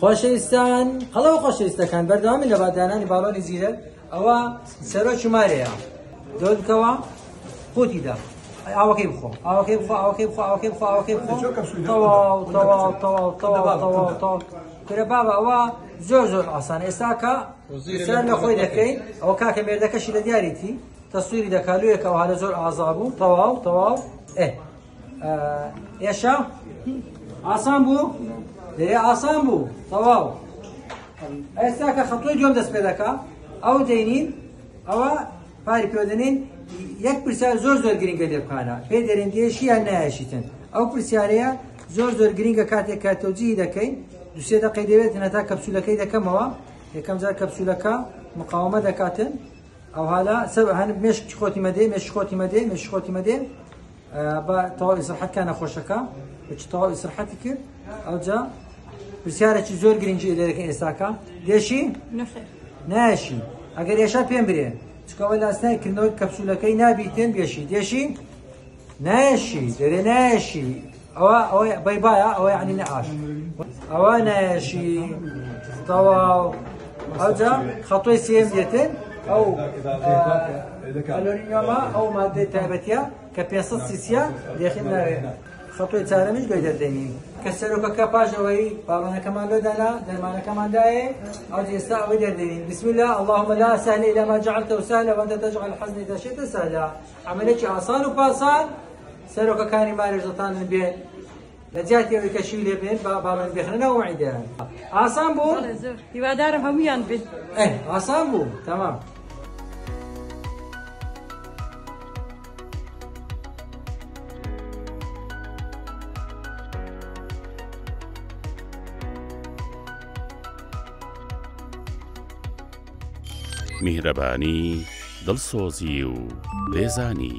خۆشەویستان قەڵەو خۆشەویستەکان بەردەوامی لە بادانانی باڵۆنی زیرەک ئەوە سەرۆکی مارەیە دۆ بکەوە قوتیدا ئاوەکەی بخۆ ئاوەکەی بخۆ ئاوەکەی بخۆ ئاوەکەی بخۆ ئاوەکەی بخۆ تەواو تەواو تەواو تەواو تەواو تەواو کرە بابە ئەوە زۆر زۆر ئاسانە ئێستا کە سەر لە خۆی دەکەین ئەوە کاکە مێردەکەشی لە دیاریتی تەسویری دەکالوویەکەوە هەلە زۆر ئازا بوو تەواو تەواو ئێشە ئاسان بوو دەرێ ئاسان بوو تەواو ئێستا کە خەتۆی دووەم دەست پێ دەکا ئەو دەینین ئەوە پاری پێدەنین یەک پرسیار زۆر زۆر گرنگە لێ بکانە پێ دەرێن دێشی یان نایەشیتن ئەو پرسیارەیە زۆر زۆر گرنگە کاتێک کە تەوجیهی دەکەین دووسێ دەقەی دەوێتن هەتا کەپسولەکەی دەکەمەوە یەکەم جار کەپسولەکە مقاومە دەکاتن ئەو هالا هەن مێشکی خۆتی مەدێ مێشکی خۆتی مەدێ مێشکی خۆتی مەدێ بە تەواو ئیسراحەتکە نەخۆشەکە بچ تەواو ئیسراحەتی کرد ئەوجا پرسیارێکی زۆر گرنگی لێ دەکەین ئێستاکە دێشی نایەشی ئەگەر ئێشە پێم برێ چکەوە لاستای کردنەوەی کەپسولەکەی نابیتن بێشی دێشی نایەشی دەرێ نایەشی ئەوە بەیبایە ئەوە یعنی نەئاش ئەوە نایەشی تەواو ئەوجا خەتۆی سێم دێتن ئەو ئەلۆمینیۆمە ئەو مادەی تایبەتیە کە 500 سیسیە دێخین ناوێ خەتۆی چارەمیش گوێ دەردێنین کە سەرۆکەکە پاش ئەوەی باڵۆنەکەمان لۆدانا دەرمانەکەماندایە ئەو ئێستا ئەوەی دەردێنین بسم الله اللهم لا سهل إلا ما جعلته سهلا وأنت تجعل الحزن إذا شئت سهلا عملێکی ئاسان و پاسان سەرۆکەکانی مارێژ دەتانن بێن لە جیاتی ئەوەی کە شیو لێ بێن باڵۆن بێخنەوە وعیدەیان ئاسان بوو هیوادارم هەموویان بێت ئاسان بوو تەمام میهرەبانی دڵسۆزی و لێزانی